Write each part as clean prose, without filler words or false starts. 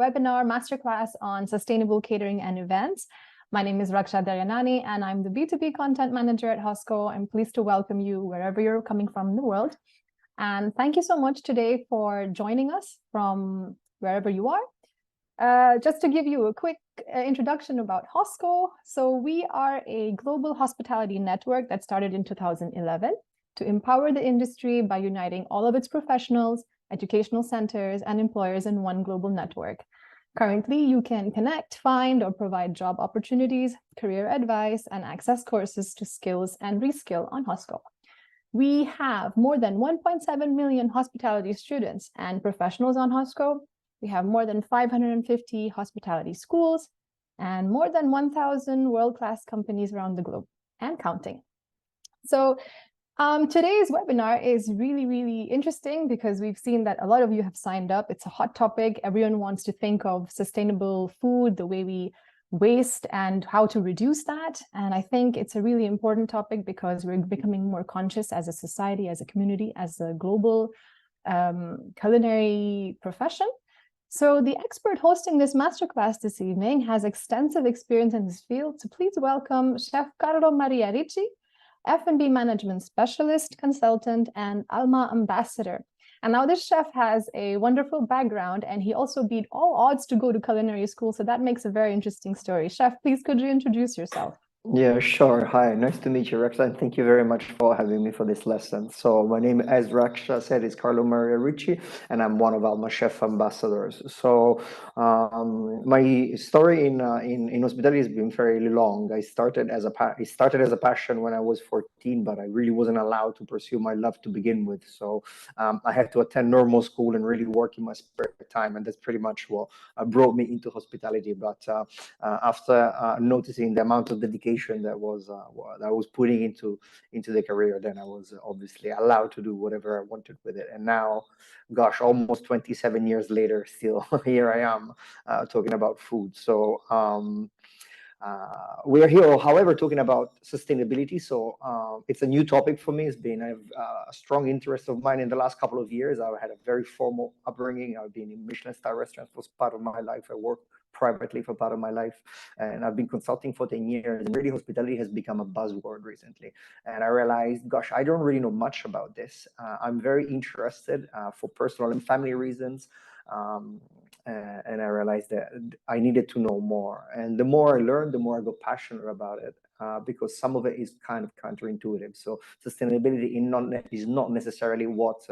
webinar Masterclass on Sustainable Catering and Events. My name is Raksha Daryanani, and I'm the B2B Content Manager at Hosco. I'm pleased to welcome you wherever you're coming from in the world. And thank you so much today for joining us from wherever you are. Just to give you a quick introduction about Hosco. So we are a global hospitality network that started in 2011 to empower the industry by uniting all of its professionals, educational centers, and employers in one global network. Currently, you can connect, find, or provide job opportunities, career advice, and access courses to skills and reskill on Hosco. We have more than 1.7 million hospitality students and professionals on Hosco. We have more than 550 hospitality schools and more than 1,000 world-class companies around the globe and counting. So today's webinar is really interesting because we've seen that a lot of you have signed up. It's a hot topic. Everyone wants to think of sustainable food, the way we waste and how to reduce that. And I think it's a really important topic because we're becoming more conscious as a society, as a community, as a global culinary profession. So the expert hosting this masterclass this evening has extensive experience in this field. So please welcome Chef Carlo Maria Ricci, F&B management specialist, consultant, and Alma ambassador. And now this chef has a wonderful background, and he also beat all odds to go to culinary school. So that makes a very interesting story. Chef, please could you introduce yourself? Yeah, sure. Hi, nice to meet you, Raksha, and thank you very much for having me for this lesson. So my name, as Raksha said, is Carlo Maria Ricci, and I'm one of Alma Chef ambassadors. So my story in hospitality has been fairly long. I started as a passion when I was 14, but I really wasn't allowed to pursue my love to begin with. So I had to attend normal school and really work in my spare time, and that's pretty much what brought me into hospitality. But after noticing the amount of dedication that I was putting into the career, then I was obviously allowed to do whatever I wanted with it. And now, gosh, almost 27 years later, still here I am talking about food. So we are here, however, talking about sustainability. So it's a new topic for me. It's been a strong interest of mine in the last couple of years. I've had a very formal upbringing. I've been in Michelin star restaurants for part of my life. I worked privately for part of my life, and I've been consulting for 10 years. And really, hospitality has become a buzzword recently. And I realized, gosh, I don't really know much about this. I'm very interested for personal and family reasons. And I realized that I needed to know more. And the more I learned, the more I got passionate about it, because some of it is kind of counterintuitive. So sustainability is not necessarily what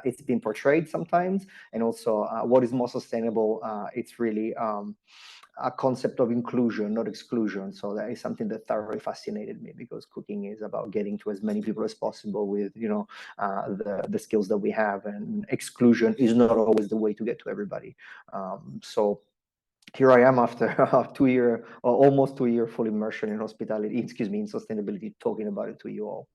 it's been portrayed sometimes. And also what is more sustainable, it's really a concept of inclusion, not exclusion. So that is something that thoroughly fascinated me, because cooking is about getting to as many people as possible with, the skills that we have, and exclusion is not always the way to get to everybody. So here I am after almost 2 year full immersion in hospitality, in sustainability, talking about it to you all.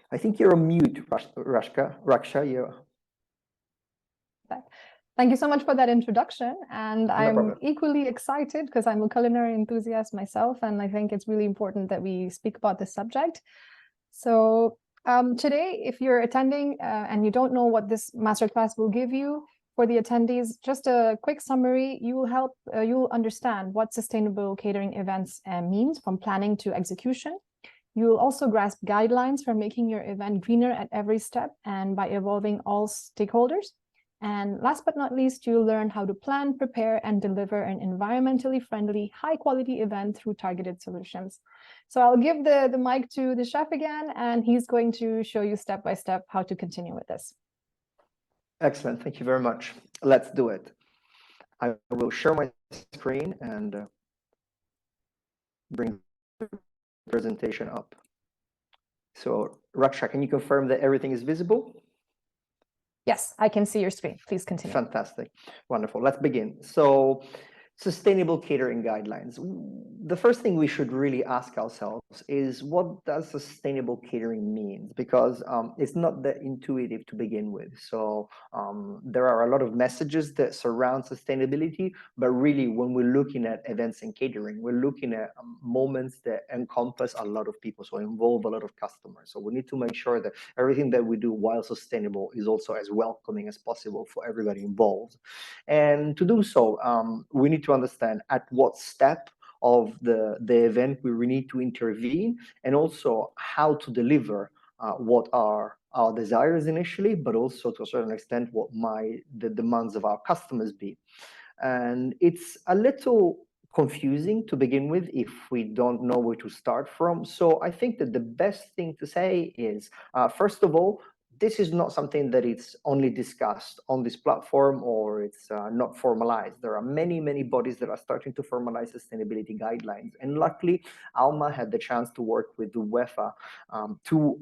I think you're on mute, Raksha. Yeah. Thank you so much for that introduction. And No I'm problem. equally excited because I'm a culinary enthusiast myself, and I think it's really important that we speak about this subject. So today, if you're attending and you don't know what this masterclass will give you, for the attendees, just a quick summary, you'll understand what sustainable catering events means, from planning to execution. You will also grasp guidelines for making your event greener at every step and by involving all stakeholders. And last but not least, you'll learn how to plan, prepare, and deliver an environmentally friendly, high-quality event through targeted solutions. So I'll give the mic to the chef again, and he's going to show you step by step how to continue with this. Excellent. Thank you very much. Let's do it. I will share my screen and bring the presentation up. So, Raksha, can you confirm that everything is visible? Yes, I can see your screen. Please continue. Fantastic. Wonderful. Let's begin. So, sustainable catering guidelines. the first thing we should really ask ourselves is, what does sustainable catering mean? Because it's not that intuitive to begin with. So there are a lot of messages that surround sustainability, but really when we're looking at events and catering, we're looking at moments that encompass a lot of people, so involve a lot of customers. So we need to make sure that everything that we do while sustainable is also as welcoming as possible for everybody involved. And to do so, we need to understand at what step of the event we need to intervene, and also how to deliver what are our desires initially, but also to a certain extent what might the demands of our customers be. And it's a little confusing to begin with if we don't know where to start from. So I think that the best thing to say is, first of all, this is not something that it's only discussed on this platform, or it's not formalized. There are many, many bodies that are starting to formalize sustainability guidelines. And luckily, Alma had the chance to work with the UEFA to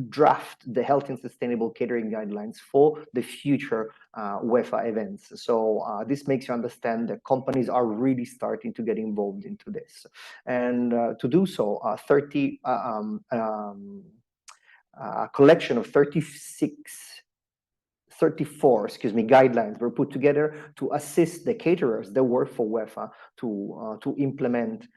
draft the health and sustainable catering guidelines for the future UEFA events. So this makes you understand that companies are really starting to get involved into this. And to do so, a collection of 34 guidelines were put together to assist the caterers that work for UEFA to implement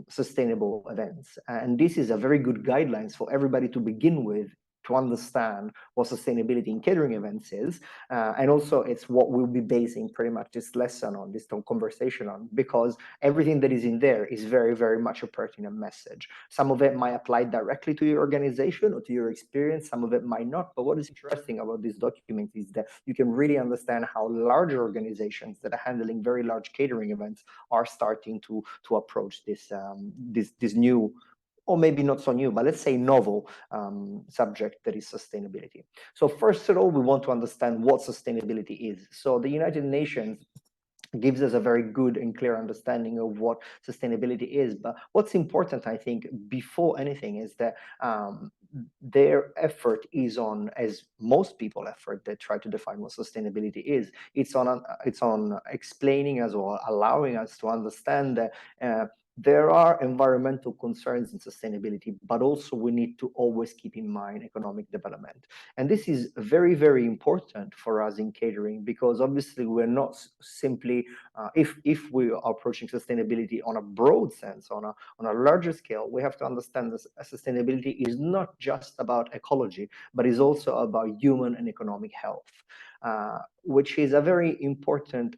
sustainable events. And this is a very good guidelines for everybody to begin with, to understand what sustainability in catering events is. And also it's what we'll be basing pretty much this lesson on, this conversation on, because everything that is in there is very, very much a pertinent message. Some of it might apply directly to your organization or to your experience, some of it might not. But what is interesting about this document is that you can really understand how larger organizations that are handling very large catering events are starting to approach this this new, or maybe not so new, but let's say novel subject, that is sustainability. So first of all, we want to understand what sustainability is. So the United Nations gives us a very good and clear understanding of what sustainability is. But what's important, I think, before anything, is that their effort is on, as most people effort that try to define what sustainability is, it's on explaining us, or allowing us to understand that there are environmental concerns in sustainability, but also we need to always keep in mind economic development. And this is very, very important for us in catering, because obviously we're not simply, if we are approaching sustainability on a broad sense, on a larger scale, we have to understand that sustainability is not just about ecology, but is also about human and economic health, which is a very important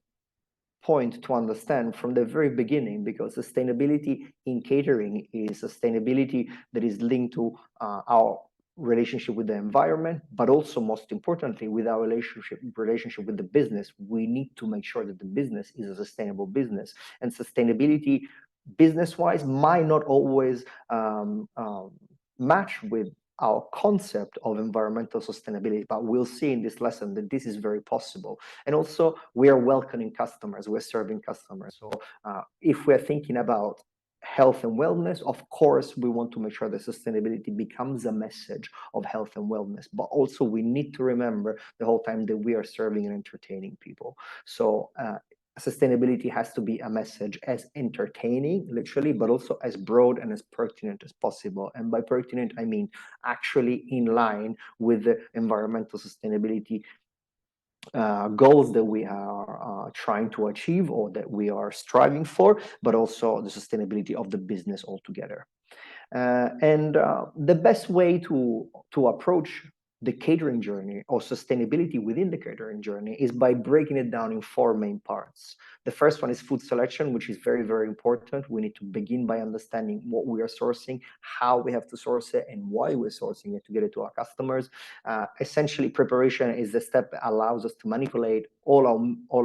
point to understand from the very beginning, because sustainability in catering is sustainability that is linked to our relationship with the environment, but also most importantly with our relationship with the business. We need to make sure that the business is a sustainable business, and sustainability business-wise might not always match with our concept of environmental sustainability, but we'll see in this lesson that this is very possible. And also, we are welcoming customers, we're serving customers. So if we're thinking about health and wellness, of course, we want to make sure that sustainability becomes a message of health and wellness, but also we need to remember the whole time that we are serving and entertaining people. So sustainability has to be a message as entertaining, literally, but also as broad and as pertinent as possible. And by pertinent, I mean actually in line with the environmental sustainability goals that we are trying to achieve, or that we are striving for, but also the sustainability of the business altogether. And the best way to approach the catering journey, or sustainability within the catering journey, is by breaking it down in four main parts. The first one is food selection, which is very, very important. We need to begin by understanding what we are sourcing, how we have to source it, and why we're sourcing it to get it to our customers. Essentially, preparation is the step that allows us to manipulate all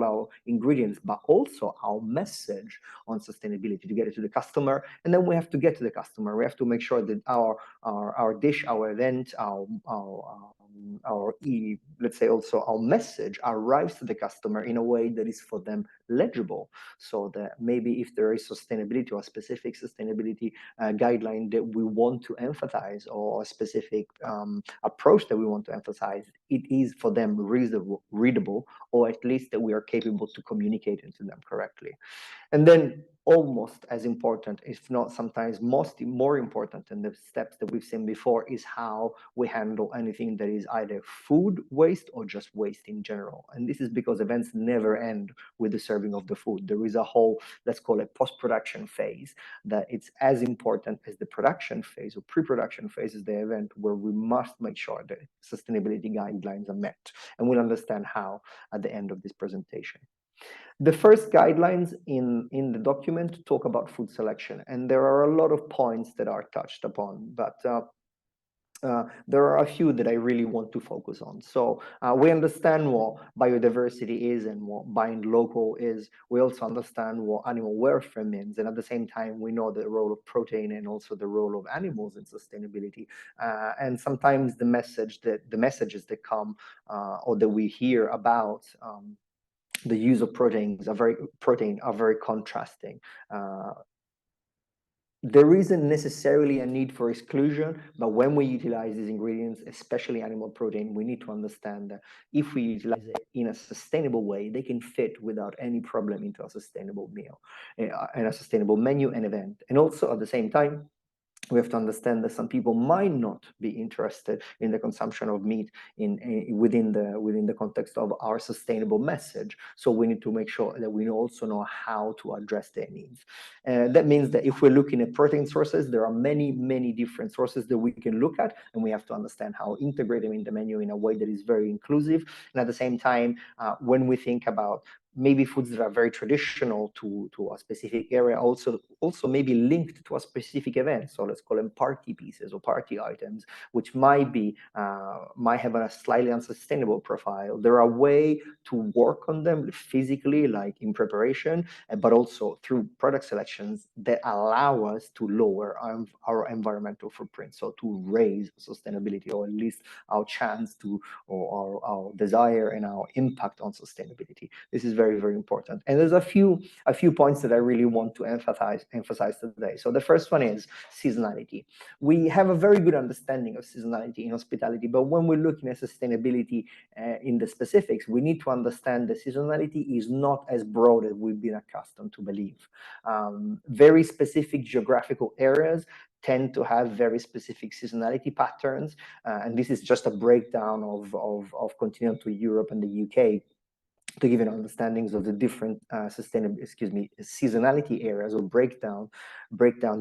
our ingredients, but also our message on sustainability to get it to the customer. And then we have to get to the customer. We have to make sure that our dish, our event, let's say also our message arrives to the customer in a way that is for them legible, so that maybe if there is sustainability, or a specific sustainability guideline that we want to emphasize, or a specific approach that we want to emphasize, it is for them readable, or at least that we are capable to communicate it to them correctly. And then almost as important, if not sometimes more important than the steps that we've seen before, is how we handle anything that is either food waste or just waste in general. And this is because events never end with the serving of the food. There is a whole, let's call it post-production phase, that it's as important as the production phase or pre-production phase is the event, where we must make sure that sustainability guidelines are met. And we'll understand how at the end of this presentation. The first guidelines in the document talk about food selection, and there are a lot of points that are touched upon, but there are a few that I really want to focus on. So we understand what biodiversity is and what buying local is. We also understand what animal welfare means, and at the same time, we know the role of protein and also the role of animals in sustainability. And sometimes the messages that come or that we hear about the use of protein are very contrasting. There isn't necessarily a need for exclusion, but when we utilize these ingredients, especially animal protein, we need to understand that if we utilize it in a sustainable way, they can fit without any problem into a sustainable meal and a sustainable menu and event. And also at the same time, we have to understand that some people might not be interested in the consumption of meat within the context of our sustainable message. So we need to make sure that we also know how to address their needs. That means that if we're looking at protein sources, there are many different sources that we can look at, and we have to understand how to integrate them in the menu in a way that is very inclusive. And at the same time, when we think about maybe foods that are very traditional to a specific area, also maybe linked to a specific event. So let's call them party pieces or party items, which might have a slightly unsustainable profile. There are ways to work on them physically, like in preparation, but also through product selections that allow us to lower our environmental footprint. So to raise sustainability, or at least our chance to, or our desire and our impact on sustainability. This is very important. And there's a few points that I really want to emphasize today. So the first one is seasonality. We have a very good understanding of seasonality in hospitality, but when we're looking at sustainability in the specifics, we need to understand that seasonality is not as broad as we've been accustomed to believe. Very specific geographical areas tend to have very specific seasonality patterns, and this is just a breakdown of continental Europe and the UK, to give you an understandings of the different seasonality areas, or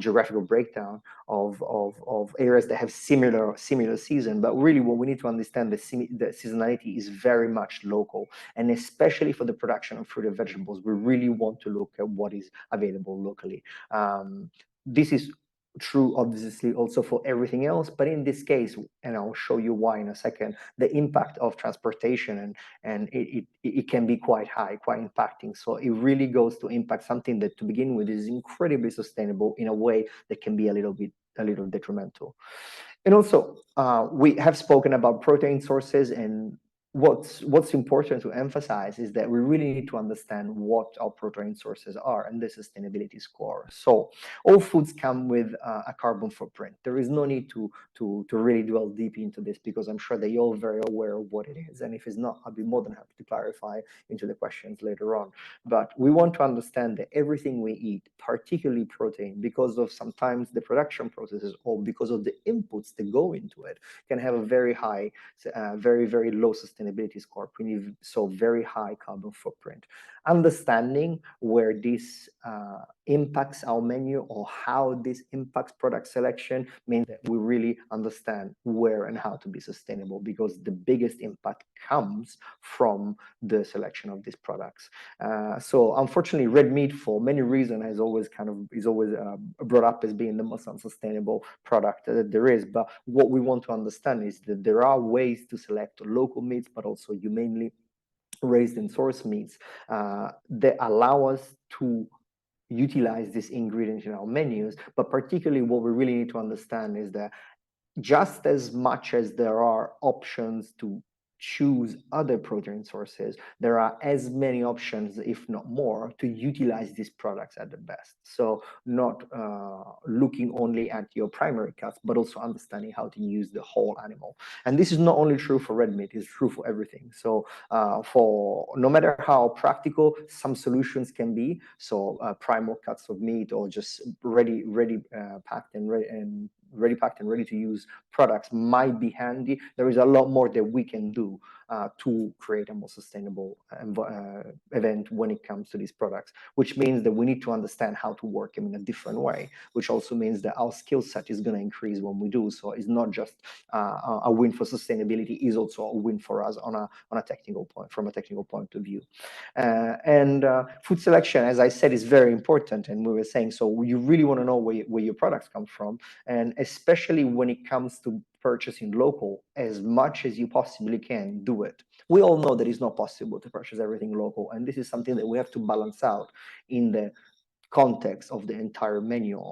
geographical breakdown of areas that have similar season. But really what we need to understand, that seasonality is very much local, and especially for the production of fruit and vegetables, we really want to look at what is available locally. This is true obviously also for everything else, but in this case, and I'll show you why in a second, the impact of transportation and it can be quite high, quite impacting. So it really goes to impact something that to begin with is incredibly sustainable in a way that can be a little detrimental. And also we have spoken about protein sources, and what's important to emphasize is that we really need to understand what our protein sources are and the sustainability score. So all foods come with a carbon footprint. There is no need to really dwell deep into this, because I'm sure that you're all very aware of what it is. And if it's not, I'll be more than happy to clarify into the questions later on. But we want to understand that everything we eat, particularly protein, because of sometimes the production processes or because of the inputs that go into it, can have a very high, very low sustainability score, so very high carbon footprint. Understanding where this impacts our menu or how this impacts product selection means that we really understand where and how to be sustainable, because the biggest impact comes from the selection of these products. So unfortunately, red meat, for many reasons, is always brought up as being the most unsustainable product that there is. But what we want to understand is that there are ways to select local meats, but also humanely raised and sourced meats that allow us to utilize this ingredient in our menus. But particularly what we really need to understand is that just as much as there are options to choose other protein sources, there are as many options, if not more, to utilize these products at the best. So not looking only at your primary cuts, but also understanding how to use the whole animal. And this is not only true for red meat, it's true for everything. So for no matter how practical some solutions can be, so primal cuts of meat or just ready packed and ready to use products might be handy. There is a lot more that we can do to create a more sustainable event when it comes to these products, which means that we need to understand how to work them in a different way, which also means that our skill set is going to increase when we do. So it's not just a win for sustainability, is also a win for us on a technical point, from a technical point of view. And food selection, as I said, is very important. And we were saying, so you really want to know where your products come from, and especially when it comes to purchasing local, as much as you possibly can, do it. We all know that it's not possible to purchase everything local, and this is something that we have to balance out in the context of the entire menu.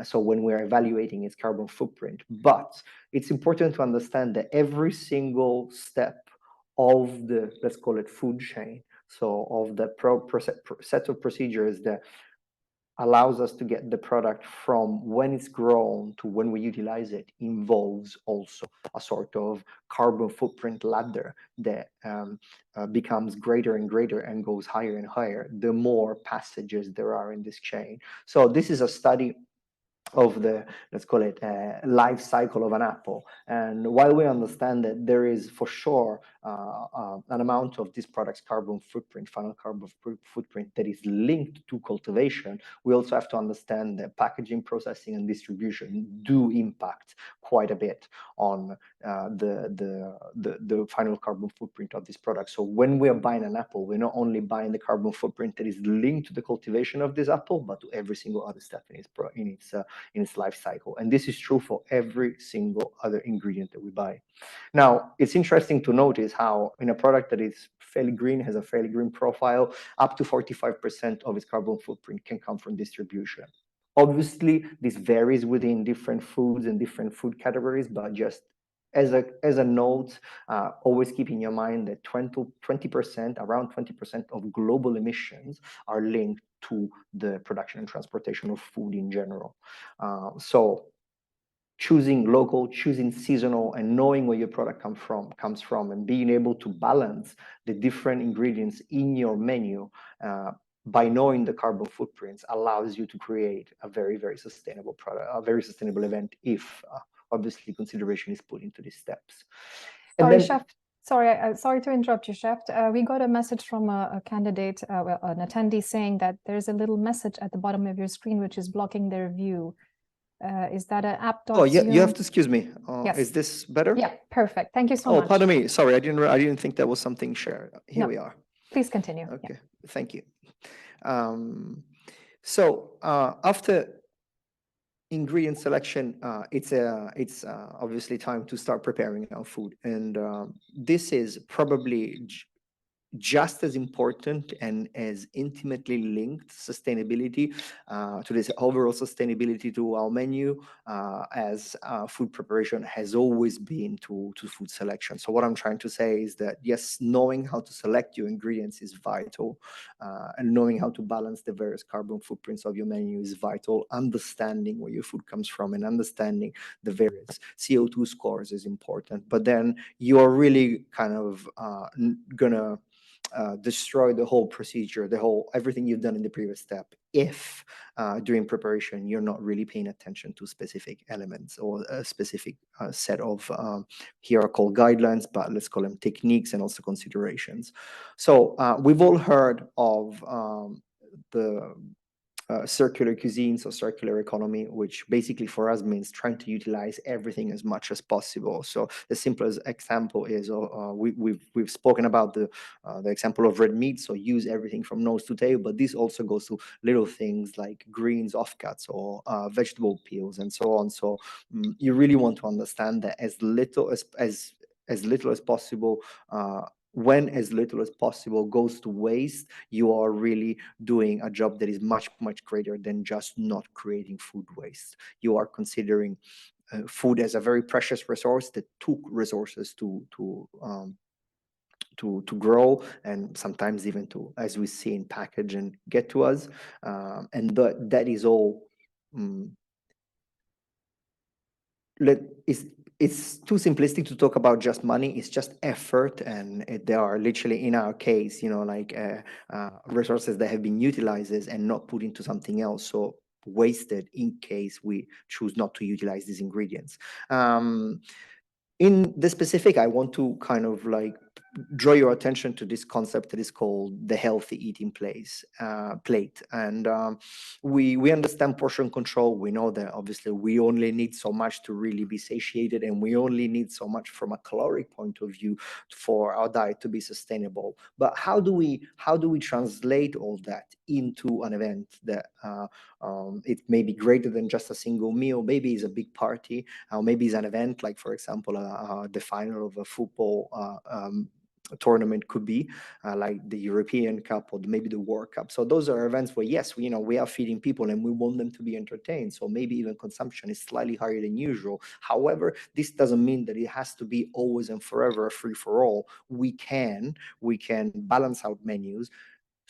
So when we're evaluating its carbon footprint. But it's important to understand that every single step of the, let's call it, food chain, so of the set of procedures that allows us to get the product from when it's grown to when we utilize it, involves also a sort of carbon footprint ladder that becomes greater and greater and goes higher and higher the more passages there are in this chain. So this is a study of the, let's call it, life cycle of an apple. And while we understand that there is for sure an amount of this product's carbon footprint, final carbon footprint, that is linked to cultivation, we also have to understand that packaging, processing, and distribution do impact quite a bit on the final carbon footprint of this product. So when we are buying an apple, we're not only buying the carbon footprint that is linked to the cultivation of this apple, but to every single other step in its life cycle. And this is true for every single other ingredient that we buy. Now, it's interesting to notice how in a product that is fairly green, has a fairly green profile, up to 45% of its carbon footprint can come from distribution. Obviously, this varies within different foods and different food categories, but just as a note, always keep in your mind that 20%, around 20% of global emissions are linked to the production and transportation of food in general. So choosing local, choosing seasonal, and knowing where your product comes from, and being able to balance the different ingredients in your menu by knowing the carbon footprints allows you to create a very, very sustainable product, a very sustainable event, if obviously consideration is put into these steps. Sorry, Chef. Sorry to interrupt you, Chef. We got a message from a candidate, an attendee, saying that there's a little message at the bottom of your screen which is blocking their view. Is that an app? Oh, yeah, you have to excuse me. Yes. Is this better? Yeah, perfect. Thank you so much. Oh, pardon me. Sorry, I didn't think that was something shared. Here we are. Please continue. Okay, thank you. So after ingredient selection, it's obviously time to start preparing our food, and this is probably just as important and as intimately linked sustainability to this overall sustainability to our menu as food preparation has always been to food selection. So what I'm trying to say is that, yes, knowing how to select your ingredients is vital, and knowing how to balance the various carbon footprints of your menu is vital. Understanding where your food comes from and understanding the various CO2 scores is important. But then you're really kind of gonna destroy the whole procedure, everything you've done in the previous step, if during preparation you're not really paying attention to specific elements or a specific set of here are called guidelines, but let's call them techniques and also considerations. So we've all heard of the circular cuisines or circular economy, which basically for us means trying to utilize everything as much as possible. So the simplest example is we've spoken about the example of red meat. So use everything from nose to tail, but this also goes to little things like greens, offcuts, or vegetable peels, and so on. So you really want to understand that as little as possible. When as little as possible goes to waste, you are really doing a job that is much, much greater than just not creating food waste. You are considering food as a very precious resource that took resources to to grow, and sometimes even to, as we see in package, and get to us. And that is all. It's too simplistic to talk about just money. It's just effort, and they are literally, in our case, like resources that have been utilized and not put into something else, so wasted in case we choose not to utilize these ingredients. In the specific, I want to kind of like draw your attention to this concept that is called the healthy eating plate. And we understand portion control. We know that obviously we only need so much to really be satiated, and we only need so much from a caloric point of view for our diet to be sustainable. But how do we translate all that into an event that it may be greater than just a single meal? Maybe it's a big party, or maybe it's an event like, for example, the final of a football tournament could be, like the European Cup or maybe the World Cup. So those are events where, yes, we are feeding people and we want them to be entertained. So maybe even consumption is slightly higher than usual. However, this doesn't mean that it has to be always and forever a free for all. We can balance out menus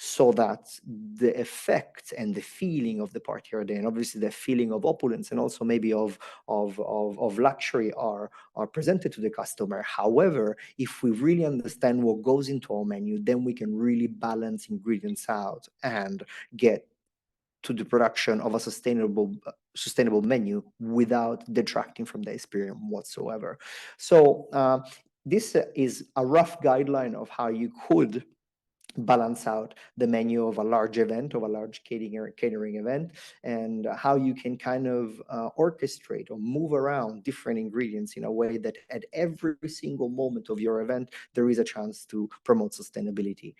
so that the effect and the feeling of the particular day, and obviously the feeling of opulence and also maybe of luxury, are presented to the customer. However, if we really understand what goes into our menu, then we can really balance ingredients out and get to the production of a sustainable menu without detracting from the experience whatsoever. So this is a rough guideline of how you could balance out the menu of a large event, of a large catering event, and how you can kind of orchestrate or move around different ingredients in a way that at every single moment of your event, there is a chance to promote sustainability.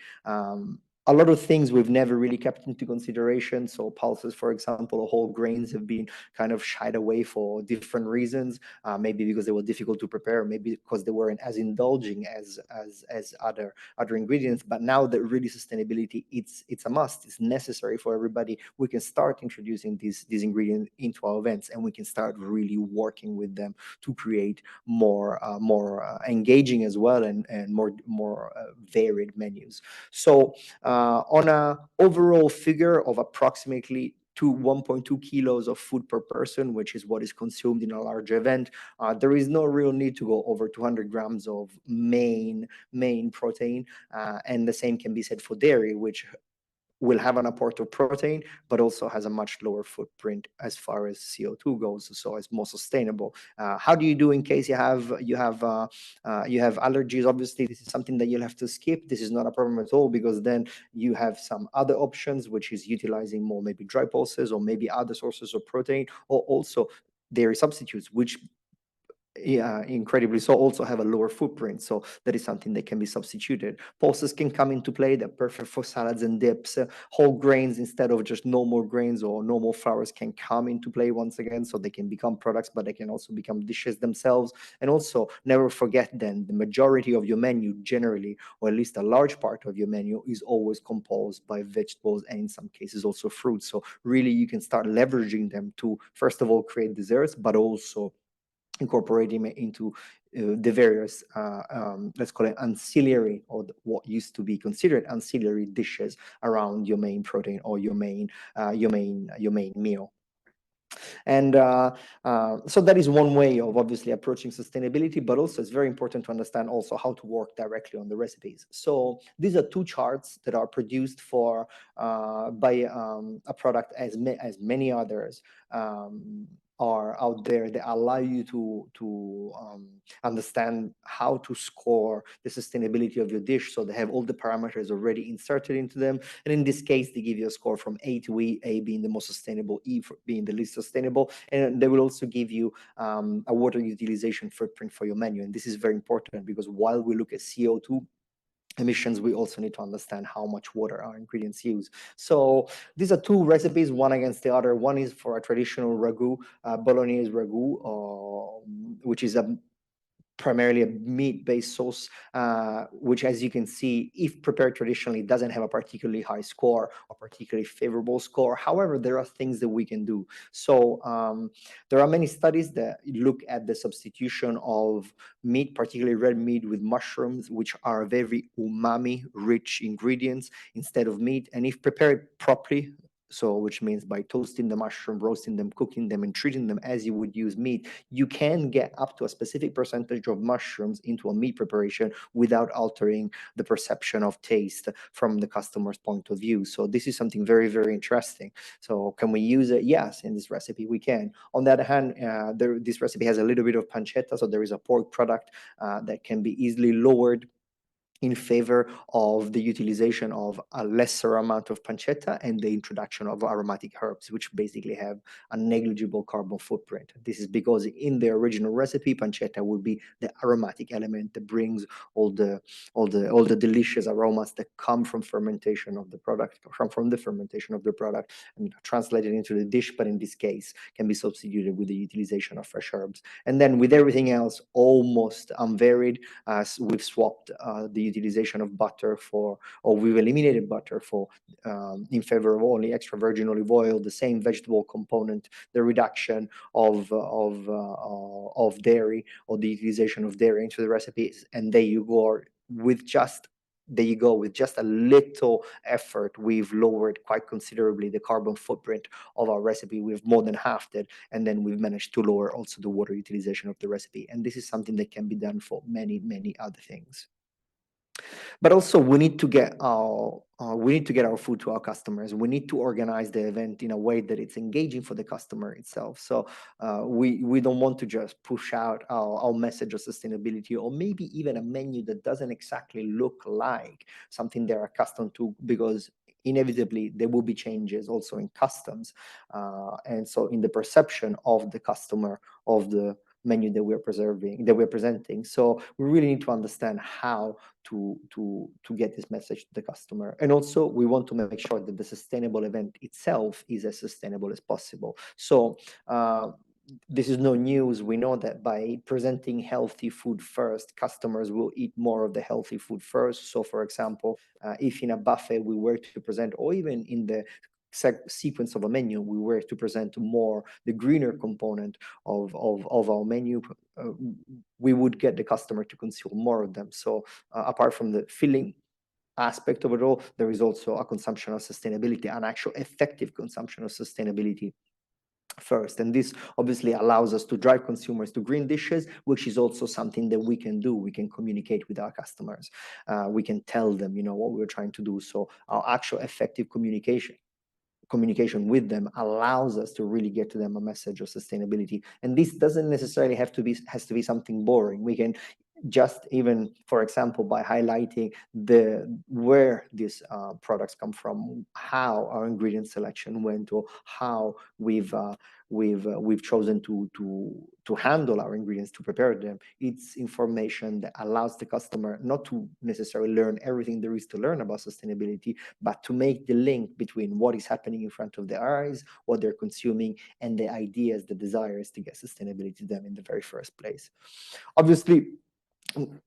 A lot of things we've never really kept into consideration. So pulses, for example, or whole grains have been kind of shied away for different reasons. Maybe because they were difficult to prepare, maybe because they weren't as indulging as other ingredients. But now that really sustainability, it's a must. It's necessary for everybody. We can start introducing these ingredients into our events, and we can start really working with them to create more engaging as well, and more varied menus. So on a overall figure of approximately 1.2 kilos of food per person, which is what is consumed in a large event, there is no real need to go over 200 grams of main protein. And the same can be said for dairy, which will have an apport of protein, but also has a much lower footprint as far as CO2 goes, so it's more sustainable. How do you do in case you have allergies? Obviously, this is something that you'll have to skip. This is not a problem at all, because then you have some other options, which is utilizing more maybe dry pulses or maybe other sources of protein, or also dairy substitutes, which incredibly so also have a lower footprint. So that is something that can be substituted. Pulses can come into play. They're perfect for salads and dips. Whole grains instead of just normal grains or normal flours can come into play once again, so they can become products, but they can also become dishes themselves. And also, never forget then, the majority of your menu generally, or at least a large part of your menu, is always composed by vegetables, and in some cases also fruits. So really you can start leveraging them to, first of all, create desserts, but also incorporating it into the various, let's call it ancillary, or what used to be considered ancillary dishes around your main protein or your main meal. And so that is one way of obviously approaching sustainability, but also it's very important to understand also how to work directly on the recipes. So these are two charts that are produced for by a product as many others are out there that allow you to understand how to score the sustainability of your dish. So they have all the parameters already inserted into them. And in this case, they give you a score from A to E, A being the most sustainable, E being the least sustainable. And they will also give you a water utilization footprint for your menu. And this is very important, because while we look at CO2 emissions, we also need to understand how much water our ingredients use. So these are two recipes, one against the other. One is for a traditional ragu, bolognese ragu, which is a primarily a meat-based sauce, which, as you can see, if prepared traditionally, doesn't have a particularly high score or particularly favorable score. However, there are things that we can do. So there are many studies that look at the substitution of meat, particularly red meat, with mushrooms, which are very umami-rich ingredients instead of meat. And if prepared properly, so which means by toasting the mushroom, roasting them, cooking them, and treating them as you would use meat, you can get up to a specific percentage of mushrooms into a meat preparation without altering the perception of taste from the customer's point of view. So this is something very, very interesting. So can we use it? Yes, in this recipe we can. On the other hand, this recipe has a little bit of pancetta, so there is a pork product that can be easily lowered in favor of the utilization of a lesser amount of pancetta and the introduction of aromatic herbs, which basically have a negligible carbon footprint. This is because in the original recipe, pancetta will be the aromatic element that brings all the delicious aromas that come from fermentation of the product, from the fermentation of the product, and translated into the dish. But in this case, can be substituted with the utilization of fresh herbs. And then with everything else almost unvaried, as we've swapped the utilization of butter for, or we've eliminated butter for, in favor of only extra virgin olive oil, the same vegetable component, the reduction of dairy, or the utilization of dairy into the recipes, and there you go with just a little effort, we've lowered quite considerably the carbon footprint of our recipe. We've more than halved it, and then we've managed to lower also the water utilization of the recipe. And this is something that can be done for many, many other things. But also we need to get our food to our customers. We need to organize the event in a way that it's engaging for the customer itself. So we don't want to just push out our message of sustainability, or maybe even a menu that doesn't exactly look like something they're accustomed to, because inevitably there will be changes also in customs, and so in the perception of the customer of the menu that we're presenting. So we really need to understand how to get this message to the customer. And also we want to make sure that the sustainable event itself is as sustainable as possible. So this is no news. We know that by presenting healthy food first, customers will eat more of the healthy food first. So for example, if in a buffet we were to present, or even in the sequence of a menu, we were to present more the greener component of our menu, we would get the customer to consume more of them. So apart from the filling aspect of it all, there is also a consumption of sustainability, an actual effective consumption of sustainability first. And this obviously allows us to drive consumers to green dishes, which is also something that we can do. We can communicate with our customers. We can tell them, what we're trying to do. So our actual effective communication with them allows us to really get to them a message of sustainability. And this doesn't necessarily has to be something boring. We can just, even for example, by highlighting where these products come from, how our ingredient selection went, or how we've chosen to handle our ingredients to prepare them. It's information that allows the customer not to necessarily learn everything there is to learn about sustainability, but to make the link between what is happening in front of their eyes, what they're consuming, and the ideas, the desires to get sustainability to them in the very first place. Obviously,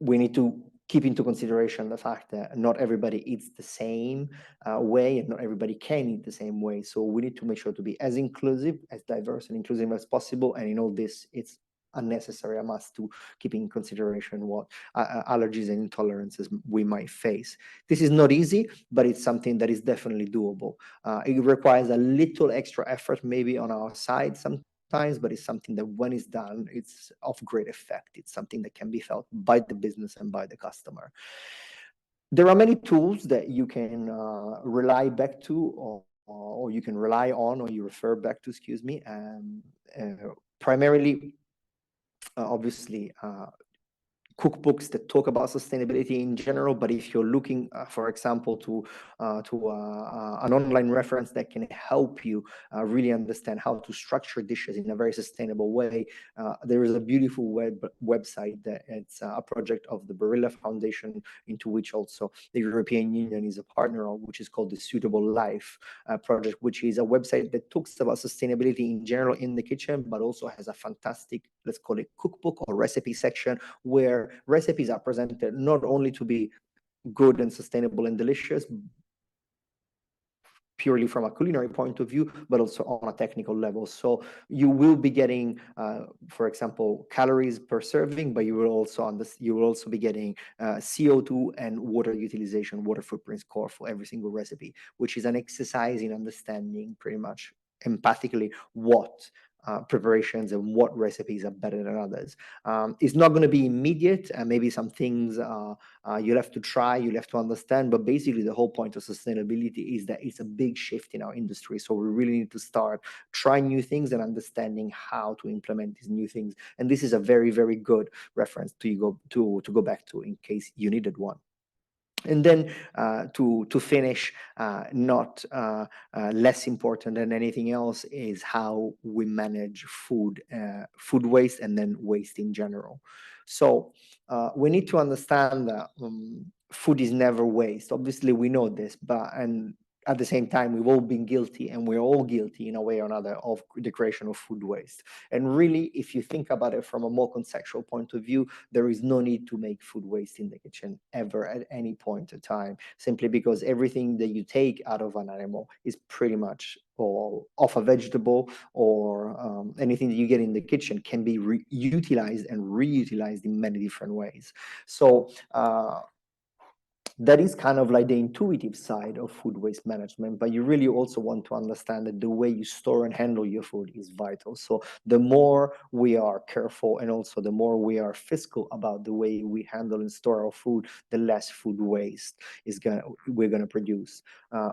we need to keep into consideration the fact that not everybody eats the same way, and not everybody can eat the same way. So we need to make sure to be as inclusive, as diverse and inclusive as possible. And in all this, it's unnecessary, a must, to keep in consideration what allergies and intolerances we might face. This is not easy, but it's something that is definitely doable. It requires a little extra effort maybe on our side sometimes, but it's something that when it's done, it's of great effect. It's something that can be felt by the business and by the customer. There are many tools that you can rely back to, or you can rely on, or you refer back to, excuse me, primarily, obviously, cookbooks that talk about sustainability in general, but if you're looking, for example, to an online reference that can help you really understand how to structure dishes in a very sustainable way, there is a beautiful website that it's a project of the Barilla Foundation, into which also the European Union is a partner of, which is called the Suitable Life project, which is a website that talks about sustainability in general in the kitchen, but also has a fantastic, let's call it, cookbook or recipe section, where recipes are presented not only to be good and sustainable and delicious purely from a culinary point of view, but also on a technical level. So you will be getting, for example, calories per serving, but you will also be getting CO2 and water utilization, water footprint score for every single recipe, which is an exercise in understanding pretty much empathically what preparations and what recipes are better than others. It's not going to be immediate, and maybe some things you'll have to try, you'll have to understand, but basically the whole point of sustainability is that it's a big shift in our industry. So we really need to start trying new things and understanding how to implement these new things. And this is a very, very good reference to go back to in case you needed one. And then to finish, not less important than anything else, is how we manage food waste and then waste in general. So we need to understand that food is never waste. Obviously, we know this, and at the same time, we've all been guilty, and we're all guilty in a way or another of the creation of food waste. And really, if you think about it from a more conceptual point of view, there is no need to make food waste in the kitchen ever at any point in time, simply because everything that you take out of an animal is pretty much all off a vegetable, or anything that you get in the kitchen can be utilized and reutilized in many different ways. So that is kind of like the intuitive side of food waste management, but you really also want to understand that the way you store and handle your food is vital. So the more we are careful, and also the more we are fiscal about the way we handle and store our food, the less food waste we're gonna produce.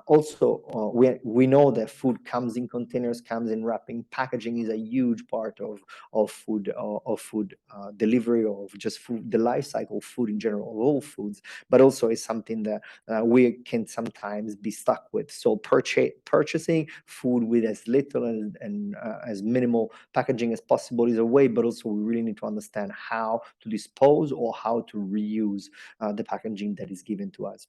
Also, we know that food comes in containers, comes in wrapping. Packaging is a huge part of food delivery, of just food, the life cycle of food in general, of all foods, but also it's something that we can sometimes be stuck with. So purchasing food with as little and as minimal packaging as possible is a way, but also we really need to understand how to dispose or how to reuse the packaging that is given to us.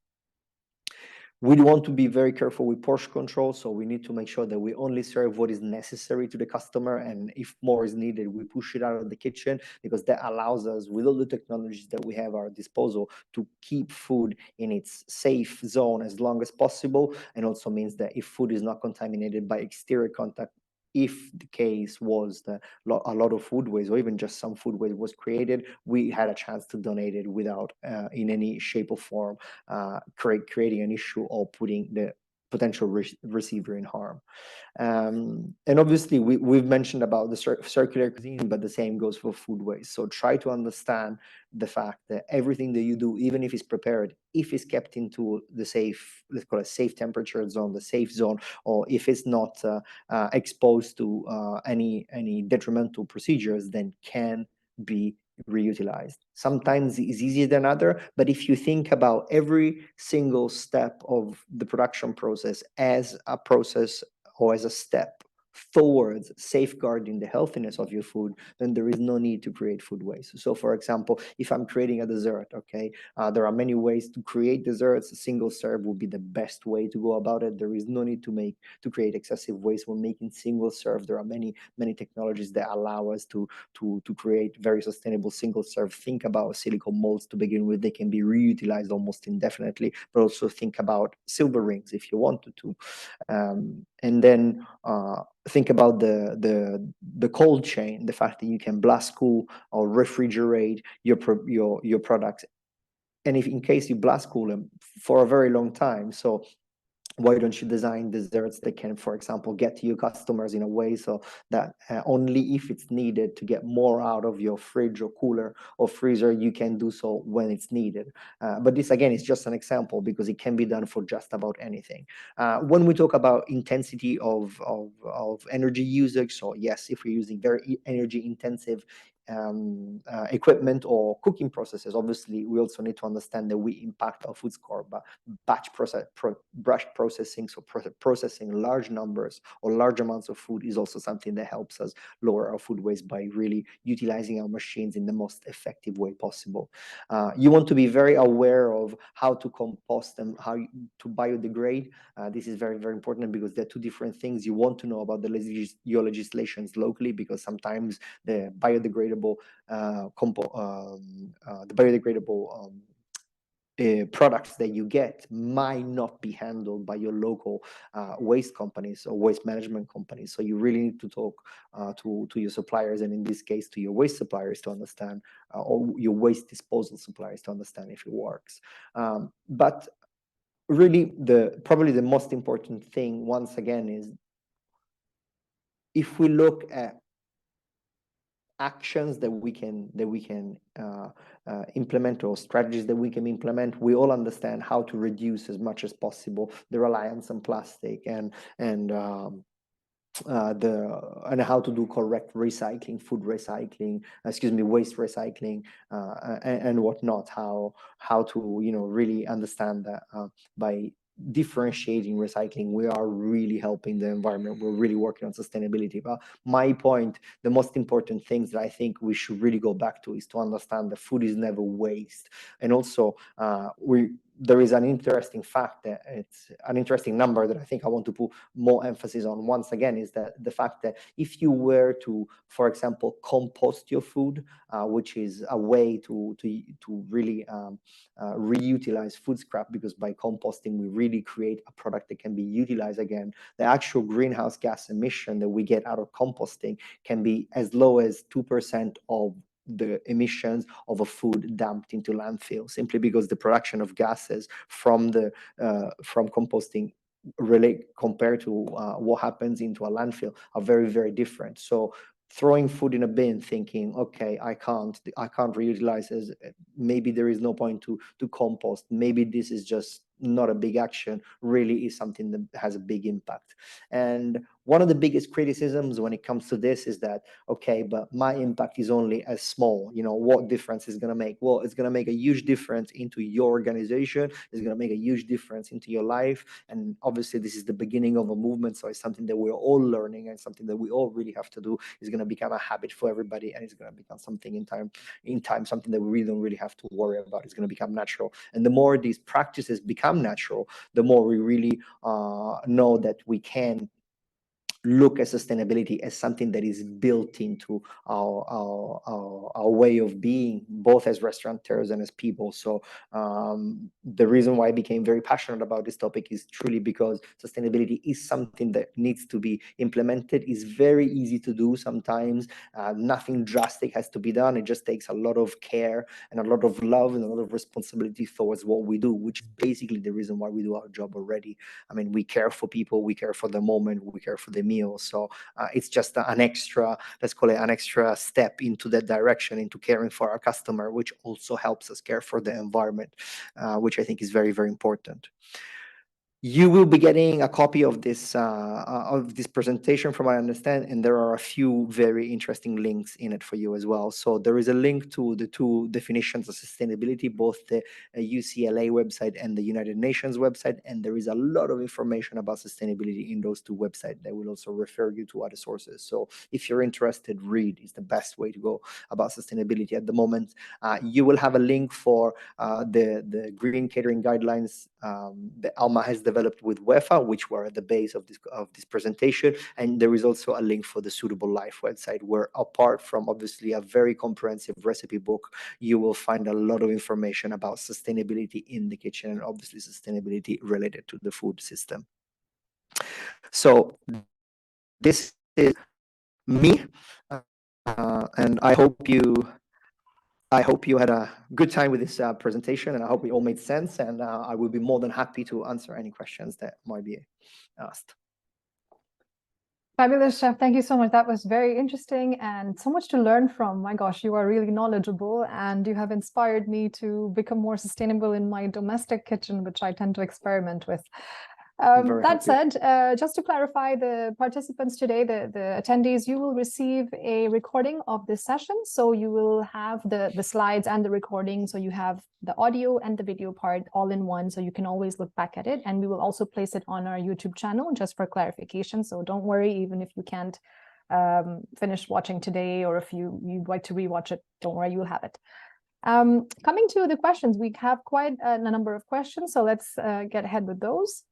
We want to be very careful with portion control, so we need to make sure that we only serve what is necessary to the customer, and if more is needed, we push it out of the kitchen, because that allows us, with all the technologies that we have at our disposal, to keep food in its safe zone as long as possible, and also means that if food is not contaminated by exterior contact, if the case was that a lot of food waste, or even just some food waste, was created, we had a chance to donate it without in any shape or form creating an issue or putting the potential receiver in harm. And obviously, we've mentioned about the circular cuisine, but the same goes for food waste. So try to understand the fact that everything that you do, even if it's prepared, if it's kept into the safe, let's call it safe temperature zone, the safe zone, or if it's not exposed to any detrimental procedures, then can be reutilized. Sometimes it's easier than other, but if you think about every single step of the production process as a process or as a step towards safeguarding the healthiness of your food, then there is no need to create food waste. So for example, if I'm creating a dessert, okay, there are many ways to create desserts. A single serve would be the best way to go about it. There is no need to create excessive waste when making single serve. There are many technologies that allow us to create very sustainable single serve. Think about silicone molds to begin with. They can be reutilized almost indefinitely, but also think about silver rings if you wanted to. And then think about the cold chain, the fact that you can blast cool or refrigerate your products, and if in case you blast cool them for a very long time. So why don't you design desserts that can, for example, get to your customers in a way so that only if it's needed to get more out of your fridge or cooler or freezer, you can do so when it's needed. But this, again, is just an example, because it can be done for just about anything. When we talk about intensity of energy usage, so yes, if we're using very energy intensive equipment or cooking processes. Obviously, we also need to understand that we impact our food score, but batch processing, so processing large numbers or large amounts of food is also something that helps us lower our food waste by really utilizing our machines in the most effective way possible. You want to be very aware of how to compost and how to biodegrade. This is very, very important because they're two different things. You want to know about your legislations locally, because sometimes the biodegradable products that you get might not be handled by your local waste companies or waste management companies. So you really need to talk to your suppliers, and in this case to your waste suppliers, to understand, or your waste disposal suppliers, to understand if it works. But really, probably the most important thing, once again, is if we look at actions that we can implement, or strategies that we can implement, we all understand how to reduce as much as possible the reliance on plastic and how to do correct recycling, food recycling, waste recycling, and whatnot. How to really understand that by differentiating recycling, we are really helping the environment. We're really working on sustainability. But my point, the most important things that I think we should really go back to, is to understand that food is never waste. And also there is an interesting fact, that it's an interesting number that I think I want to put more emphasis on once again, is that the fact that if you were to, for example, compost your food, which is a way to really reutilize food scrap, because by composting we really create a product that can be utilized again. The actual greenhouse gas emission that we get out of composting can be as low as 2% of the emissions of a food dumped into landfill, simply because the production of gases from composting compared to what happens into a landfill are very, very different. So throwing food in a bin thinking, okay, I can't reutilize it, maybe there is no point to compost, maybe this is just not a big action, really is something that has a big impact. And one of the biggest criticisms when it comes to this is that, okay, but my impact is only as small. What difference is going to make? Well, it's going to make a huge difference into your organization. It's going to make a huge difference into your life. And obviously, this is the beginning of a movement. So it's something that we're all learning, and something that we all really have to do. Is going to become a habit for everybody, and it's going to become something in time, something that we really don't really have to worry about. It's going to become natural. And the more these practices become natural, the more we really know that we can look at sustainability as something that is built into our way of being, both as restaurateurs and as people. So the reason why I became very passionate about this topic is truly because sustainability is something that needs to be implemented. It's very easy to do sometimes. Nothing drastic has to be done. It just takes a lot of care and a lot of love and a lot of responsibility towards what we do, which is basically the reason why we do our job already. I mean, we care for people, we care for the moment, we care for the meal. So it's just an extra, let's call it an extra step into that direction, into caring for our customer, which also helps us care for the environment, which I think is very, very important. You will be getting a copy of this presentation, from what I understand, and there are a few very interesting links in it for you as well. So there is a link to the two definitions of sustainability, both the UCLA website and the United Nations website, and there is a lot of information about sustainability in those two websites that will also refer you to other sources. So if you're interested, read is the best way to go about sustainability at the moment. You will have a link for the green catering guidelines that Alma has developed with UEFA, which were at the base of this presentation. And there is also a link for the Suitable Life website, where apart from obviously a very comprehensive recipe book, you will find a lot of information about sustainability in the kitchen, and obviously sustainability related to the food system. So this is me, and I hope you had a good time with this presentation, and I hope it all made sense, and I will be more than happy to answer any questions that might be asked. Fabulous, Chef. Thank you so much. That was very interesting and so much to learn from. My gosh, you are really knowledgeable, and you have inspired me to become more sustainable in my domestic kitchen, which I tend to experiment with. That said, just to clarify, the participants today, the attendees, you will receive a recording of this session. So you will have the slides and the recording. So you have the audio and the video part all in one. So you can always look back at it. And we will also place it on our YouTube channel just for clarification. So don't worry, even if you can't finish watching today, or if you'd like to rewatch it, don't worry, you'll have it. Coming to the questions, we have quite a number of questions. So let's get ahead with those.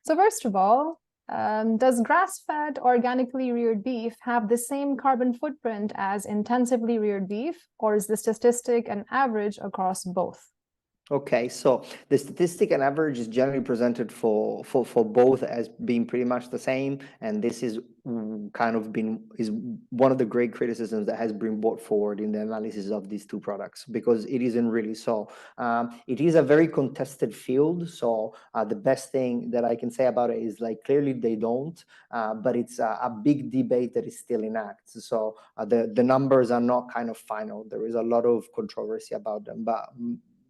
So first of all, does grass-fed organically reared beef have the same carbon footprint as intensively reared beef, or is the statistic an average across both? Okay, so the statistic and average is generally presented for both as being pretty much the same, and this is kind of is one of the great criticisms that has been brought forward in the analysis of these two products, because it isn't really so. It is a very contested field, so the best thing that I can say about it is, like, clearly they don't, but it's a big debate that is still in act. So the numbers are not kind of final. There is a lot of controversy about them, but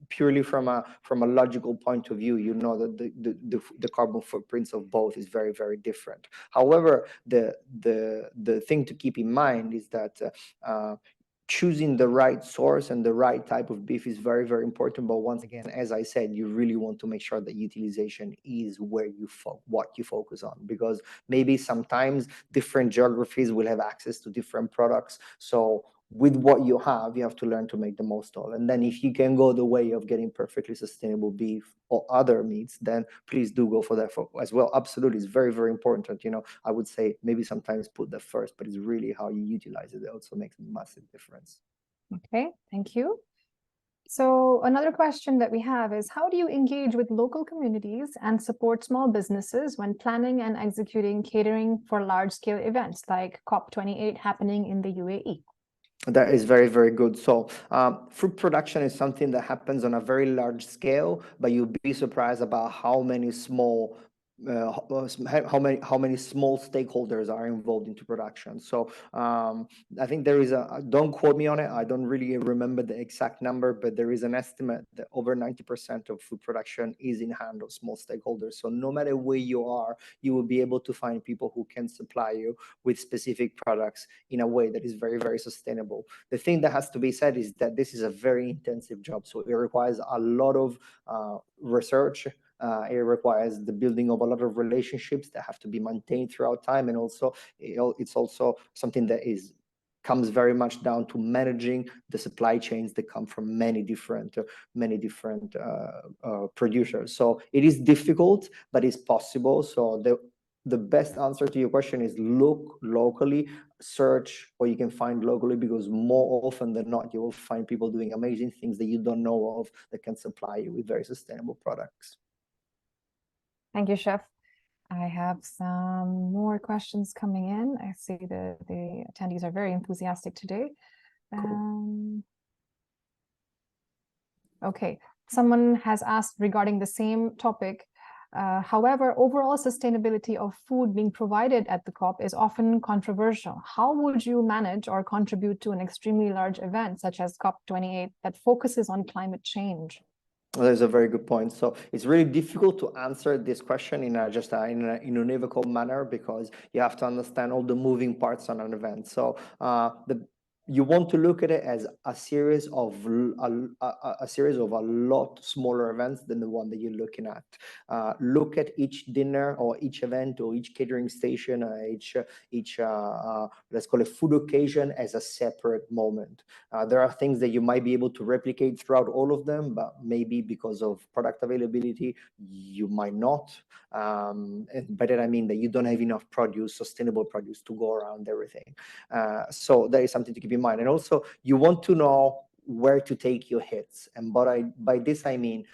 purely from a logical point of view, you know that the carbon footprints of both is very, very different. However, the thing to keep in mind is that choosing the right source and the right type of beef is very, very important. But once again, as I said, you really want to make sure that utilization is where what you focus on, because maybe sometimes different geographies will have access to different products. So with what you have to learn to make the most of. And then if you can go the way of getting perfectly sustainable beef or other meats, then please do go for that as well. Absolutely, it's very, very important. You know, I would say maybe sometimes put that first, but it's really how you utilize it that also makes a massive difference. Okay, thank you. So another question that we have is, how do you engage with local communities and support small businesses when planning and executing catering for large-scale events like COP28 happening in the UAE? That is very, very good. So food production is something that happens on a very large scale, but you'll be surprised about how many small how many small stakeholders are involved into production. So I think there is don't quote me on it, I don't really remember the exact number, but there is an estimate that over 90% of food production is in hand of small stakeholders. So no matter where you are, you will be able to find people who can supply you with specific products in a way that is very, very sustainable. The thing that has to be said is that this is a very intensive job, so it requires a lot of research. It requires the building of a lot of relationships that have to be maintained throughout time, and also it's also something that comes very much down to managing the supply chains that come from many different producers. So it is difficult, but it's possible. So the best answer to your question is look locally, search what you can find locally, because more often than not, you will find people doing amazing things that you don't know of that can supply you with very sustainable products. Thank you, Chef. I have some more questions coming in. I see the attendees are very enthusiastic today. Cool. Okay, someone has asked regarding the same topic. However, overall sustainability of food being provided at the COP is often controversial. How would you manage or contribute to an extremely large event such as COP28 that focuses on climate change? That's a very good point. So it's really difficult to answer this question in a univocal manner, because you have to understand all the moving parts on an event. So you want to look at it as a series of a lot smaller events than the one that you're looking at. Look at each dinner or each event or each catering station or each let's call it food occasion as a separate moment. There are things that you might be able to replicate throughout all of them, but maybe because of product availability, you might not. And by that I mean that you don't have enough produce, sustainable produce, to go around everything. So that is something to keep in mind. And also, you want to know where to take your hits. And by this I mean,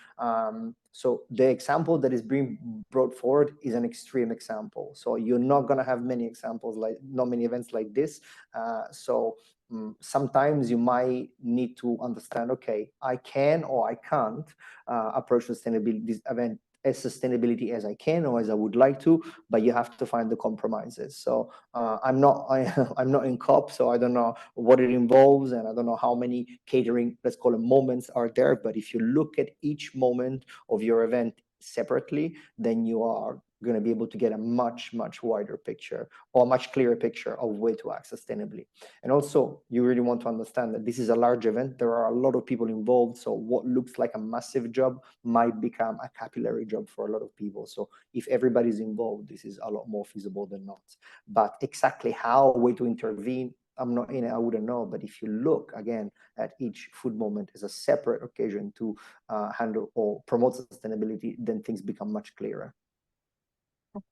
so the example that is being brought forward is an extreme example. So you're not going to have many examples, not many events like this. Sometimes you might need to understand, okay, I can or I can't approach sustainability, this event, as sustainability as I can or as I would like to, but you have to find the compromises. So I'm not in COP, so I don't know what it involves, and I don't know how many catering, let's call it, moments are there. But if you look at each moment of your event separately, then you are going to be able to get a much wider picture, or a much clearer picture of way to act sustainably. And also, you really want to understand that this is a large event. There are a lot of people involved, so what looks like a massive job might become a capillary job for a lot of people. So if everybody's involved, this is a lot more feasible than not. But exactly how, way to intervene, I'm not in it, I wouldn't know. But if you look again at each food moment as a separate occasion to handle or promote sustainability, then things become much clearer.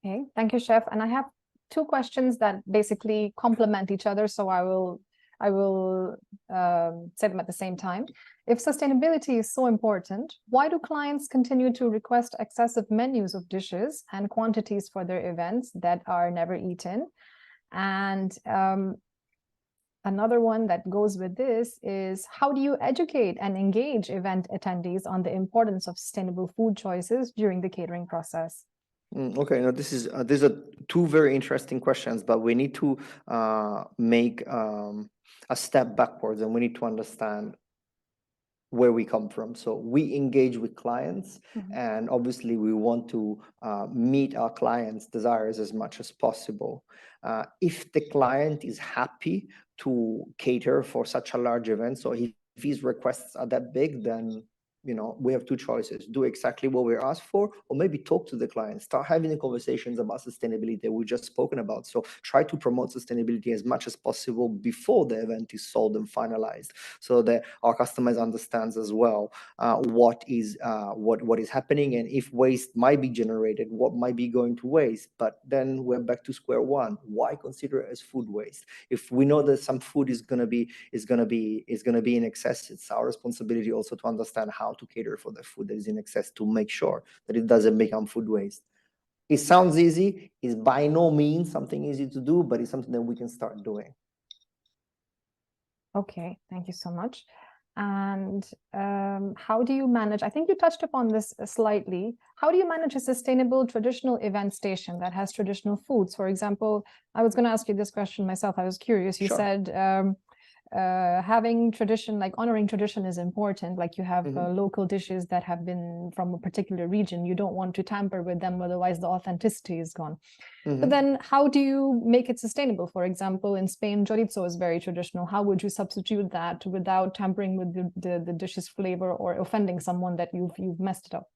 Okay, thank you, Chef. And I have two questions that basically complement each other, so I will say them at the same time. If sustainability is so important, why do clients continue to request excessive menus of dishes and quantities for their events that are never eaten? And another one that goes with this is, how do you educate and engage event attendees on the importance of sustainable food choices during the catering process? Okay, now these are two very interesting questions, but we need to make a step backwards, and we need to understand where we come from. So we engage with clients, and obviously we want to meet our clients' desires as much as possible. If the client is happy to cater for such a large event, so if his requests are that big, then we have two choices: do exactly what we're asked for, or maybe talk to the client, start having the conversations about sustainability that we just spoken about. So try to promote sustainability as much as possible before the event is sold and finalized, so that our customers understands as well what is happening, and if waste might be generated, what might be going to waste. But then we're back to square one. Why consider it as food waste? If we know that some food is gonna be in excess, it's our responsibility also to understand how to cater for the food that is in excess, to make sure that it doesn't become food waste. It sounds easy. It's by no means something easy to do, but it's something that we can start doing. Okay, thank you so much. And how do you manage, I think you touched upon this slightly, how do you manage a sustainable traditional event station that has traditional foods? For example, I was going to ask you this question myself. I was curious. You Sure. said having tradition, like honoring tradition, is important. Like you have local dishes that have been from a particular region. You don't want to tamper with them, otherwise the authenticity is gone. But then how do you make it sustainable? For example, in Spain, chorizo is very traditional. How would you substitute that without tampering with the dish's flavor or offending someone that you've messed it up?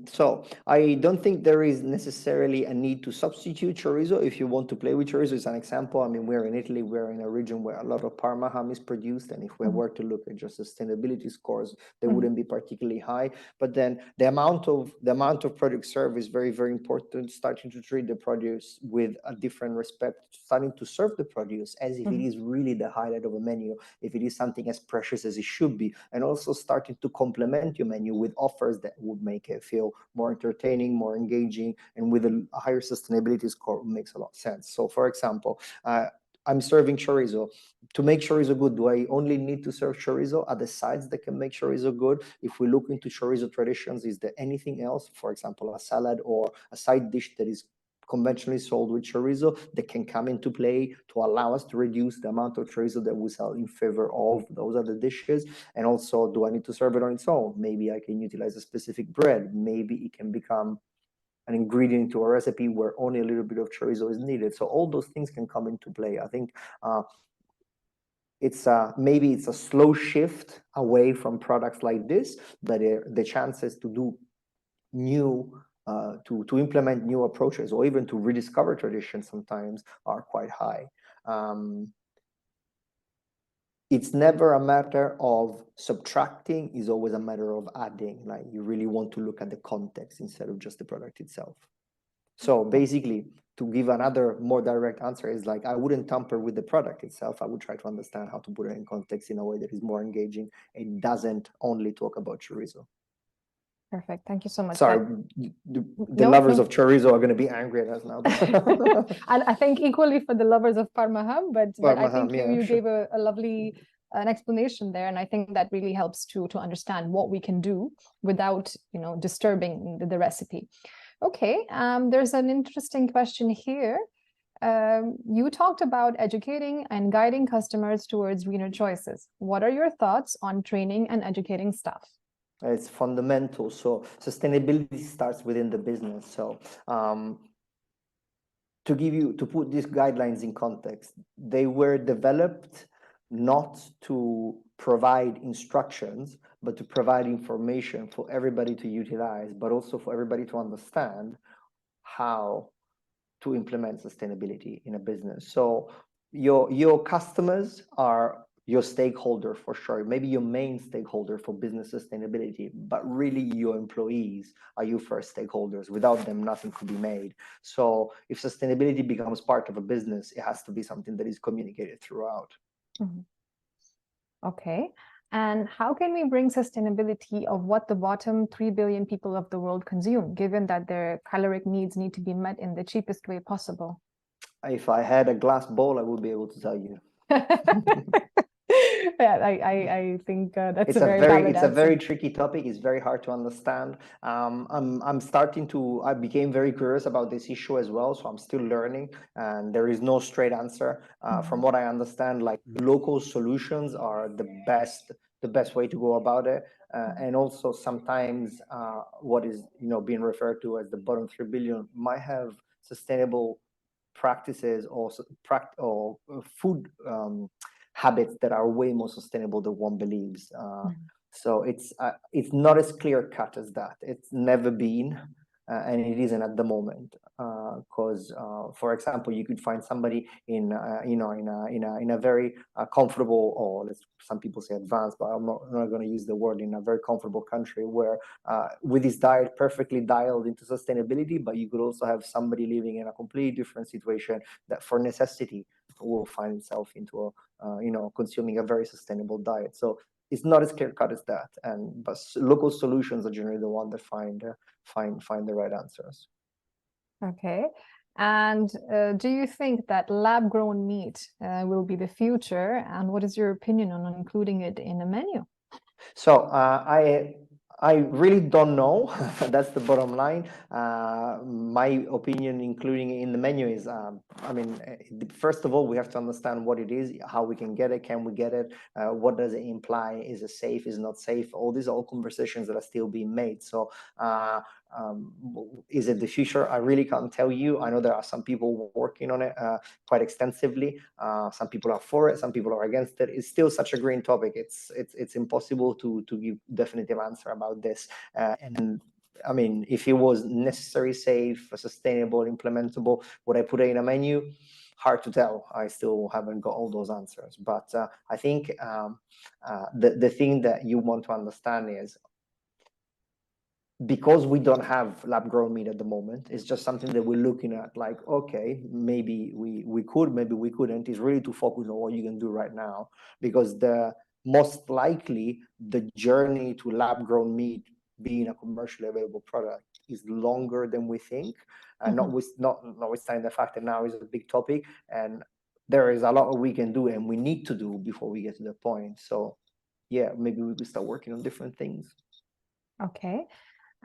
So I don't think there is necessarily a need to substitute chorizo if you want to play with chorizo. As an example, I mean, we're in Italy, we're in a region where a lot of Parma ham is produced, and if we were to look at just sustainability scores, they wouldn't be particularly high. But then the amount of product served is very, very important. Starting to treat the produce with a different respect, starting to serve the produce as if it is really the highlight of a menu, if it is something as precious as it should be, and also starting to complement your menu with offers that would make it feel more entertaining, more engaging, and with a higher sustainability score makes a lot of sense. So for example, I'm serving chorizo. To make chorizo good, do I only need to serve chorizo? Are the sides that can make chorizo good? If we look into chorizo traditions, is there anything else, for example, a salad or a side dish that is conventionally sold with chorizo that can come into play to allow us to reduce the amount of chorizo that we sell in favor of those other dishes? And also, do I need to serve it on its own? Maybe I can utilize a specific bread. Maybe it can become an ingredient to a recipe where only a little bit of chorizo is needed. So all those things can come into play. I think maybe it's a slow shift away from products like this, but the chances to do new to implement new approaches, or even to rediscover traditions, sometimes are quite high. It's never a matter of subtracting, it's always a matter of adding. Like, you really want to look at the context instead of just the product itself. So basically, to give another more direct answer, is like, I wouldn't tamper with the product itself. I would try to understand how to put it in context in a way that is more engaging. It doesn't only talk about chorizo. Perfect. Thank you so much. Sorry, the lovers of chorizo are going to be angry at us now. And I think equally for the lovers of Parma ham, but I think you gave a lovely an explanation there, and I think that really helps to understand what we can do without disturbing the recipe. Okay, there's an interesting question here. You talked about educating and guiding customers towards greener choices. What are your thoughts on training and educating staff? It's fundamental. So sustainability starts within the business. So to put these guidelines in context, they were developed not to provide instructions, but to provide information for everybody to utilize, but also for everybody to understand how to implement sustainability in a business. So your customers are your stakeholder for sure, maybe your main stakeholder for business sustainability, but really your employees are your first stakeholders. Without them, nothing could be made. So if sustainability becomes part of a business, it has to be something that is communicated throughout. Mm-hmm. Okay. And how can we bring sustainability of what the bottom 3 billion people of the world consume, given that their caloric needs need to be met in the cheapest way possible? If I had a glass bowl, I would be able to tell you. Yeah, I think that's a very valid it's answer. a very tricky topic. It's very hard to understand. I became very curious about this issue as well, so I'm still learning, and there is no straight answer. From what I understand, like local solutions are the best way to go about it. And also sometimes what is being referred to as the bottom 3 billion might have sustainable practices or food habits that are way more sustainable than one believes. So it's not as clear cut as that. It's never been, and it isn't at the moment. Because, for example, you could find somebody in a very comfortable, or some people say advanced, but I'm not going to use the word, in a very comfortable country where with his diet perfectly dialed into sustainability. But you could also have somebody living in a completely different situation that, for necessity, will find himself into consuming a very sustainable diet. So it's not as clear cut as that, but local solutions are generally the one that find the right answers. Okay. And do you think that lab-grown meat will be the future? And what is your opinion on including it in a menu? So I really don't know. That's the bottom line. My opinion, including it in the menu, is, first of all, we have to understand what it is, how we can get it, can we get it, what does it imply, is it safe, is it not safe? All these are conversations that are still being made. So is it the future? I really can't tell you. I know there are some people working on it quite extensively. Some people are for it, some people are against it. It's still such a green topic. It's impossible to give definitive answer about this. And I mean, if it was necessary, safe, sustainable, implementable, would I put it in a menu? Hard to tell. I still haven't got all those answers. But I think the thing that you want to understand is, because we don't have lab-grown meat at the moment, it's just something that we're looking at, like, okay, maybe we could, maybe we couldn't. It's really to focus on what you can do right now, because the most likely the journey to lab-grown meat being a commercially available product is longer than we think. Notwithstanding the fact that now is a big topic, and there is a lot we can do and we need to do before we get to the point. So yeah, maybe we could start working on different things. Okay.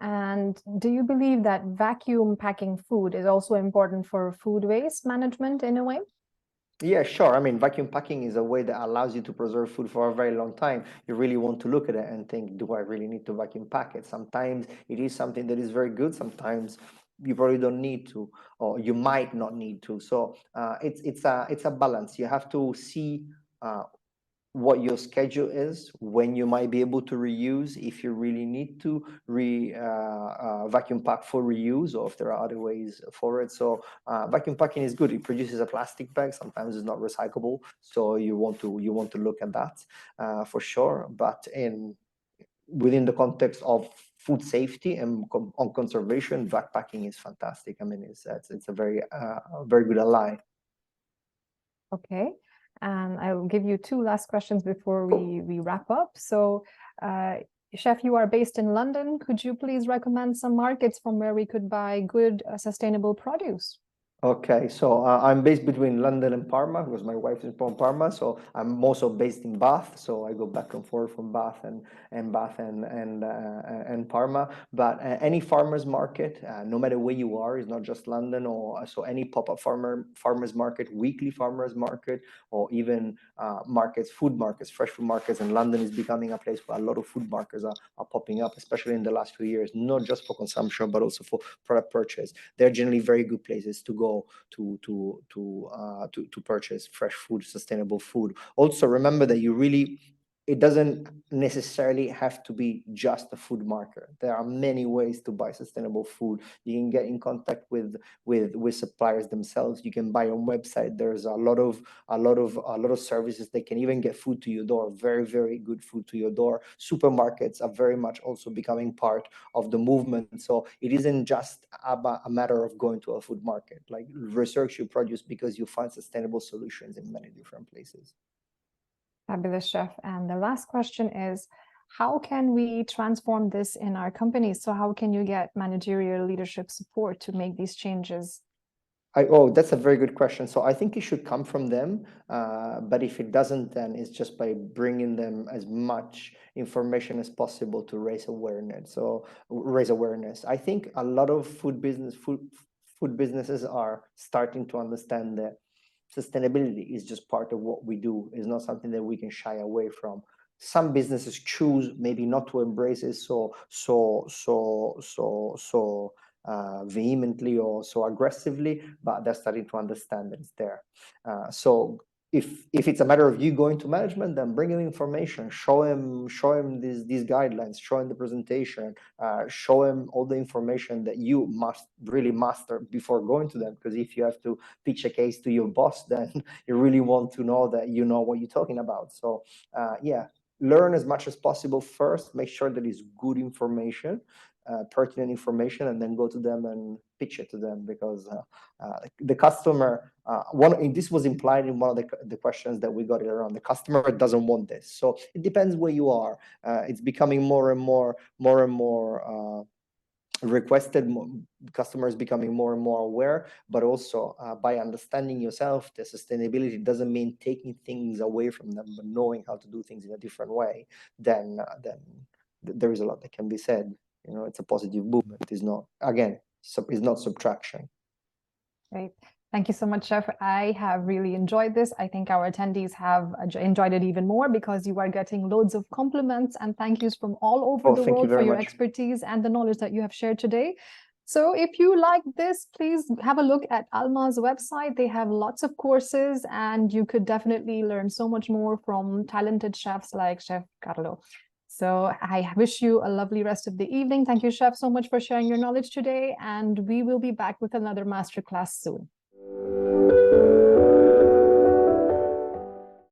And do you believe that vacuum packing food is also important for food waste management in a way? Yeah, sure. I mean, vacuum packing is a way that allows you to preserve food for a very long time. You really want to look at it and think, do I really need to vacuum pack it? Sometimes it is something that is very good. Sometimes you probably don't need to, or you might not need to. So it's a balance. You have to see what your schedule is, when you might be able to reuse, if you really need to vacuum pack for reuse, or if there are other ways for it. So vacuum packing is good. It produces a plastic bag. Sometimes it's not recyclable, so you want to look at that for sure. But within the context of food safety and on conservation, vac packing is fantastic. I mean, it's a very good ally. Okay. And I will give you two last questions before we wrap up. So, Chef, you are based in London. Could you please recommend some markets from where we could buy good, sustainable produce? Okay, so I'm based between London and Parma because my wife is from Parma. So I'm also based in Bath. So I go back and forth from Bath and Parma. But any farmers market, no matter where you are, is not just London or so any pop-up farmers market, weekly farmers market, or even markets, food markets, fresh food markets. And London is becoming a place where a lot of food markets are popping up, especially in the last few years, not just for consumption but also for product purchase. They're generally very good places to go to purchase fresh food, sustainable food. Also, remember that it doesn't necessarily have to be just a food market. There are many ways to buy sustainable food. You can get in contact with suppliers themselves. You can buy on website. There's a lot of services. They can even get food to your door. Very, very good food to your door. Supermarkets are very much also becoming part of the movement. So it isn't just about a matter of going to a food market. Like, research your produce because you find sustainable solutions in many different places. Fabulous, Chef. And the last question is, how can we transform this in our companies? So how can you get managerial leadership support to make these changes? That's a very good question. So I think it should come from them, but if it doesn't, then it's just by bringing them as much information as possible to raise awareness. I think a lot of food businesses are starting to understand that sustainability is just part of what we do. It's not something that we can shy away from. Some businesses choose maybe not to embrace it vehemently or so aggressively, but they're starting to understand that it's there. So if it's a matter of you going to management, then bring him information, show him these guidelines, show him the presentation, show him all the information that you must really master before going to them. Because if you have to pitch a case to your boss, then you really want to know that you know what you're talking about. So yeah, learn as much as possible first, make sure that it's good information, pertinent information, and then go to them and pitch it to them, because the customer, this was implied in one of the questions that we got earlier on. The customer doesn't want this. So it depends where you are. It's becoming more and more requested. Customers becoming more and more aware, but also by understanding yourself, the sustainability doesn't mean taking things away from them, but knowing how to do things in a different way. Then there is a lot that can be said. It's a positive movement. It's not, again, it's not subtraction. Great. Thank you so much, Chef. I have really enjoyed this. I think our attendees have enjoyed it even more because you are getting loads of compliments and thank yous from all over the world for your expertise and the knowledge that you have shared today. So if you like this, please have a look at Alma's website. They have lots of courses and you could definitely learn so much more from talented chefs like Chef Carlo. So I wish you a lovely rest of the evening. Thank you, Chef, so much for sharing your knowledge today. And we will be back with another masterclass soon.